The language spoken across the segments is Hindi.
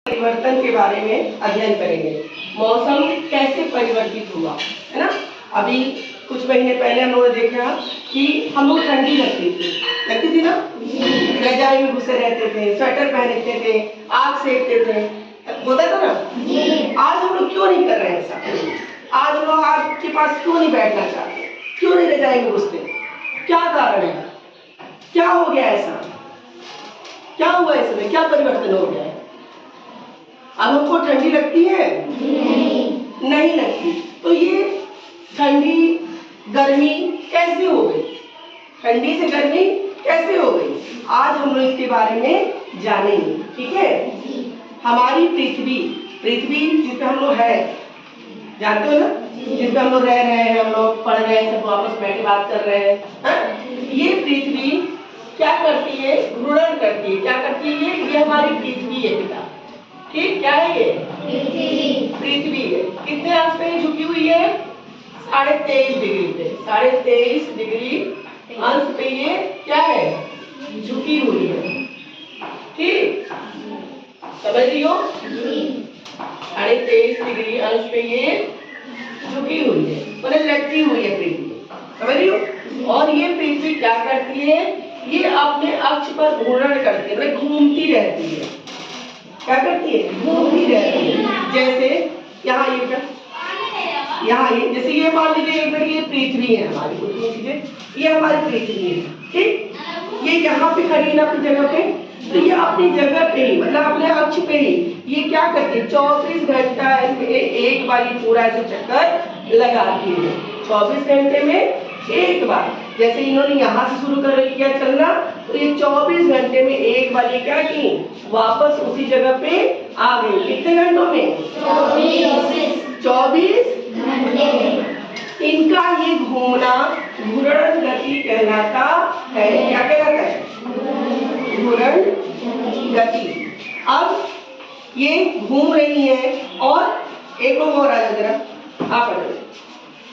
परिवर्तन के बारे में अध्ययन करेंगे। मौसम कैसे परिवर्तित हुआ, है ना। अभी कुछ महीने पहले हम लोगों ने देखा कि हम लोग ठंडी लगती थी ना, रजाई में घुसे रहते थे, स्वेटर पहनते थे, आग सेकते थे, होता था ना। आज हम लोग क्यों नहीं कर रहे हैं ऐसा? आज लोग आग के पास क्यों नहीं बैठना चाहते, क्यों नहीं रजाई में घुसते? क्या कारण है? क्या हो गया ऐसा? क्या हुआ इसमें? क्या परिवर्तन हो गया है? अब हमको ठंडी लगती है? नहीं लगती। तो ये ठंडी गर्मी कैसे हो गई? ठंडी से गर्मी कैसे हो गई? आज हम लोग इसके बारे में जानेंगे, ठीक है। हमारी पृथ्वी जिस पे हम लोग है, जानते हो ना, जिस पे हम लोग रह रहे हैं, हम लोग पढ़ रहे हैं, सब आपस बैठे बात कर रहे हैं, हाँ? ये पृथ्वी क्या करती है? घूर्णन करती है। क्या करती है? ये हमारी पृथ्वी है बेटा, ठीक। क्या है ये? पृथ्वी है। कितने अंश पे झुकी हुई है? 23.5 डिग्री पे। 23.5 डिग्री अंश पे ये क्या है? झुकी हुई है, ठीक। समझ रही हो? 23.5 डिग्री अंश पे ये झुकी हुई है, मतलब लटकी हुई है पृथ्वी, समझ रही हो। और ये पृथ्वी क्या करती है? ये अपने अक्ष पर घूर्णन करती है, मतलब घूमती रहती है। क्या करती है? घूमती रहती है। जैसे यहाँ ये जैसे ये मान लीजिए ये पृथ्वी है हमारी, ये हमारी पृथ्वी है, ठीक। ये यहाँ पे खड़ी है ना अपनी जगह पे, तो ये अपनी जगह पे ही, मतलब अपने अक्ष पे ही ये क्या करती है? 24 घंटा एक बार ये पूरा ऐसे चक्कर लगाती है। 24 घंटे में एक बार। जैसे इन्होंने यहाँ से शुरू कर किया चलना, तो ये 24 घंटे में एक बार ये क्या की? वापस उसी जगह पे आ गई। कितने घंटों में? 24 घंटे। इनका ये घूमना घूर्णन गति कहलाता है। क्या कहलाता है? घूर्णन गति। अब ये घूम रही है, और एक लोग और आ जाए जरा, आप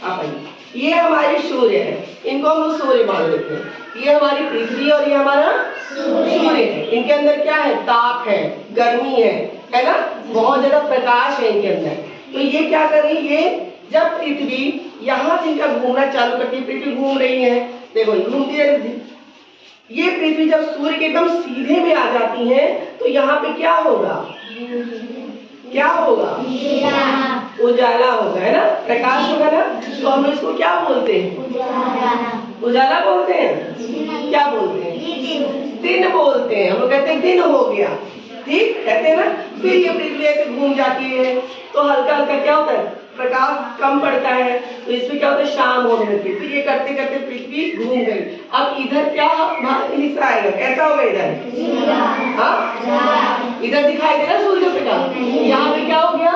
आइए। ये हमारी सूर्य है, इनको हम लोग सूर्य मान लेते हैं। ये हमारी पृथ्वी और ये हमारा सूर्य है। इनके अंदर क्या है? ताप है, गर्मी है ना, बहुत ज्यादा प्रकाश है इनके अंदर। तो ये क्या कर रही है? जब पृथ्वी यहाँ से इनका घूमना चालू करती है, पृथ्वी घूम रही है, देखो घूमती है। ये पृथ्वी जब सूर्य के एकदम सीधे में आ जाती है, तो यहाँ पे क्या होगा? क्या होगा? उजाला होगा, है ना, प्रकाश होगा ना। तो हम इसको क्या बोलते हैं? उजाला बोलते हैं। क्या बोलते हैं? दिन बोलते हैं। हम लोग कहते हैं दिन हो गया, ठीक, कहते हैं ना। फिर ये पृथ्वी ऐसे घूम जाती है, तो हल्का हल्का क्या होता है? प्रकाश कम पड़ता है, तो इसमें क्या होता है? शाम होने लगती है। फिर ये करते करते पृथ्वी घूम गई। अब इधर क्या हिस्सा आएगा? कैसा होगा इधर? हाँ, इधर दिखाई दे रहा सूर्य का प्रकाश। यहाँ पे क्या हो गया?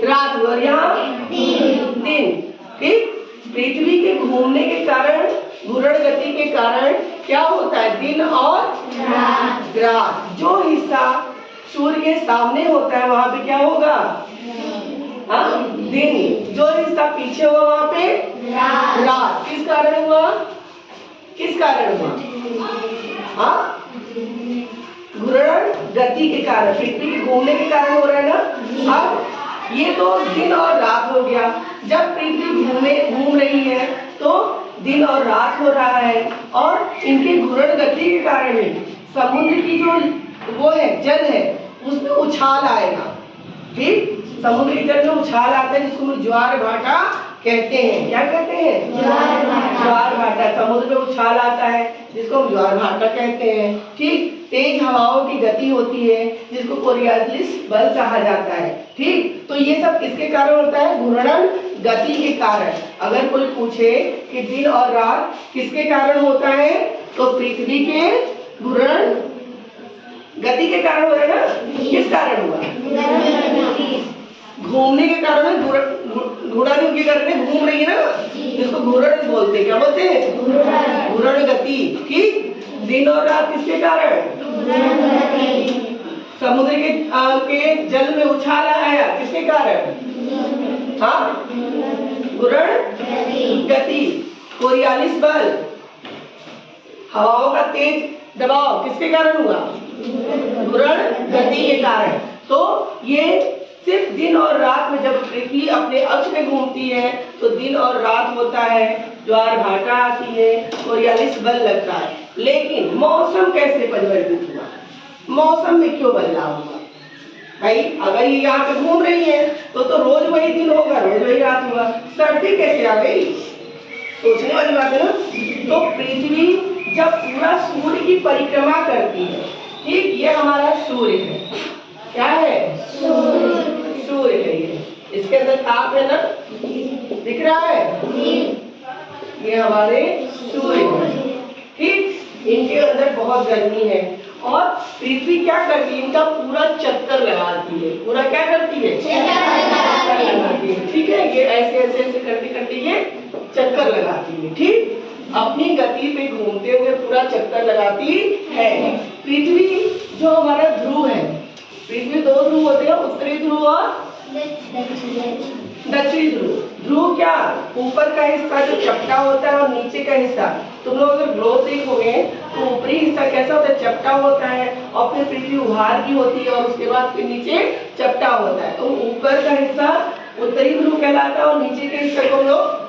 रात हो, और यहाँ दिन, ठीक। पृथ्वी के घूमने के कारण, घूर्णन गति के कारण क्या होता है? दिन और रात। जो हिस्सा सूर्य के सामने होता है वहां पे क्या होगा? हाँ, दिन। जो हिस्सा पीछे हुआ वहां पे रात। किस कारण हुआ? किस कारण हुआ? हाँ, घूर्णन गति के कारण, पृथ्वी के घूमने के कारण हो रहा है ना। अब ये तो दिन और रात हो गया। जब पृथ्वी घूम रही है तो दिन और रात हो रहा है, और इनके घूर्णन गति के कारण ही समुद्र की जो वो है, जल है, उसमें उछाल आएगा, ठीक। समुद्र के जल में उछाल आता है, जिसको हम ज्वार भाटा कहते हैं। क्या कहते हैं? ज्वार भाटा। समुद्र में उछाल आता है, जिसको हम ज्वार भाटा कहते हैं, ठीक। तेज हवाओं की गति होती है, जिसको कोरियोलिस बल कहा जाता है, ठीक। तो ये सब किसके कारण होता है? घूर्णन गति के कारण। अगर कोई पूछे कि दिन और रात किसके कारण होता है, तो पृथ्वी के घूर्णन गति के कारण हो रहा है ना। किस कारण हुआ? घूमने के कारण। घूर्णन के कारण घूम रही है ना, जिसको घूर्णन बोलते हैं। क्या बोलते हैं? घूर्णन गति, ठीक। दिन और रात किसके कारण? समुद्र के जल में उछाल आया, किसके कारण? हाँ, घूर्णन गति। कोरियोलिस बल, हवाओं का तेज दबाव किसके कारण हुआ? घूर्ण गति के कारण। तो ये सिर्फ दिन और रात में जब पृथ्वी अपने अक्ष पे घूमती है तो दिन और रात होता है, ज्वार भाटा आती है, कोरियालिस बल लगता है। लेकिन मौसम कैसे परिवर्तित हुआ, मौसम में क्यों बदलाव हुआ? भाई अगर ये यहाँ पे घूम रही है तो रोज वही दिन होगा, रोज वही रात होगा। सर्दी कैसे आ गई, सोचने वाली बात है ना। तो पृथ्वी जब पूरा सूर्य की परिक्रमा करती है, ठीक, ये हमारा सूर्य है, क्या है, सूर्य है। इसके अंदर ताप है ना, दिख रहा है, ये हमारे सूर्य है, ठीक। इनके अंदर बहुत गर्मी है और पृथ्वी क्या करती है, इनका पूरा चक्कर लगाती है। पूरा क्या करती है, चक्कर लगाती है, ठीक है। ये ऐसे ऐसे ऐसे करते करते ये चक्कर लगाती है, ठीक। अपनी गति पे घूमते हुए पूरा चक्कर लगाती है। पृथ्वी जो हमारा ध्रुव है, पृथ्वी दो ध्रुव होते हैं, उत्तरी ध्रुव और दक्षिणी ध्रुव। ध्रुव क्या, ऊपर का हिस्सा जो चपटा होता है और नीचे का हिस्सा। तुम लोग अगर ग्रोथ देखोगे तो ऊपरी हिस्सा कैसा होता है, चपटा होता है, और फिर पृथ्वी उभार की होती है और उसके बाद फिर नीचे चपटा होता है। तो ऊपर का हिस्सा उत्तरी ध्रुव कहलाता है और नीचे के हिस्से को हम लोग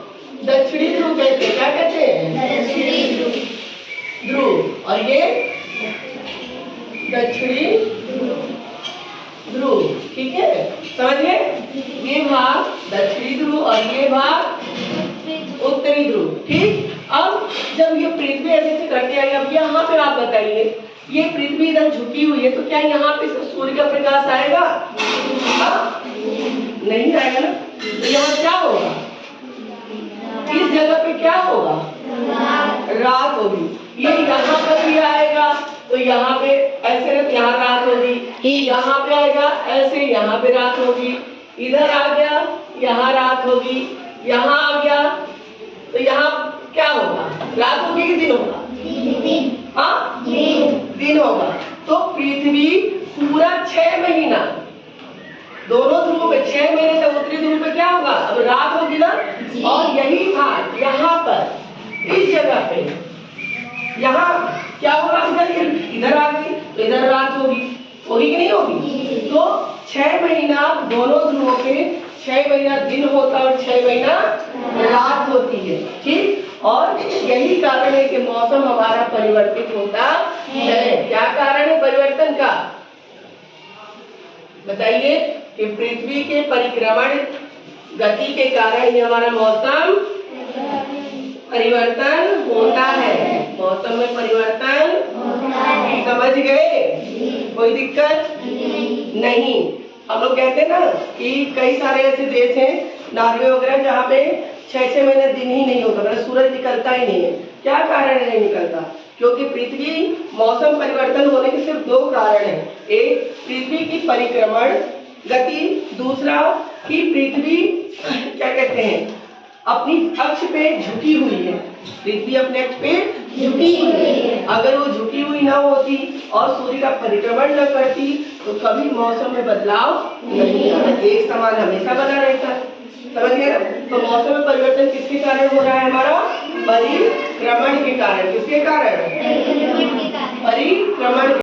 दक्षिणी ध्रुव कहते हैं। क्या कहते हैं, दक्षिणी ध्रुव। और ये दक्षिणी ध्रुव, ठीक है, समझ गए। ये भाग दक्षिणी ध्रुव और ये भाग उत्तरी ध्रुव, ठीक। अब जब ये पृथ्वी ऐसे करते आएगी, अब यहाँ पे आप बताइए, ये पृथ्वी इधर झुकी हुई है तो क्या यहाँ पे सूर्य का प्रकाश आएगा? नहीं आएगा ना। तो यहाँ क्या होगा, इस जगह पे क्या होगा, रात होगी। ये यहाँ पर भी आएगा तो यहाँ पे ऐसे ना, यहाँ रात होगी, यहाँ पे आएगा ऐसे, यहाँ पे रात होगी, इधर आ गया यहाँ रात होगी, यहाँ आ गया तो यहाँ क्या होगा, रात होगी कि दिन होगा? हाँ, दिन होगा। तो पृथ्वी पूरा 6 महीना दोनों ध्रुवों पे 6 महीने तक, उत्तरी ध्रुव पे क्या होगा, अब रात होगी ना। और यही भाग यहाँ पर इस जगह पे, यहाँ क्या होगा, इधर आ गई तो इधर रात होगी कि नहीं होगी। तो 6 महीना दोनों ध्रुवों पे 6 महीना दिन होता है और 6 महीना रात होती है, ठीक। और यही कारण है कि मौसम हमारा परिवर्तित होता है। क्या कारण है परिवर्तन का, बताइए। कि पृथ्वी के परिक्रमण गति के कारण ही हमारा मौसम परिवर्तन होता है। मौसम में परिवर्तन होता है, समझ गए, कोई दिक्कत नहीं। हम लोग कहते हैं ना कि कई सारे ऐसे देश हैं, नॉर्वे वगैरह, जहाँ पे 6-6 महीने दिन ही नहीं होता, मतलब सूरज निकलता ही नहीं है। क्या कारण है नहीं निकलता, क्योंकि पृथ्वी मौसम परिवर्तन होने के सिर्फ 2 कारण हैं। एक, पृथ्वी की परिक्रमण गति, दूसरा कि पृथ्वी क्या कहते हैं, अपनी अक्ष पे झुकी हुई है। पृथ्वी अपने अक्ष पे झुकी हुई है। अगर वो झुकी हुई ना होती और सूर्य का परिक्रमण न करती तो कभी मौसम में बदलाव नहीं आता, एक समान हमेशा बना रहता। समझ गए। तो मौसम में परिवर्तन किसके कारण हो रहा है, हमारा परिक्रमण के कारण। किसके कारण, परिक्रमण।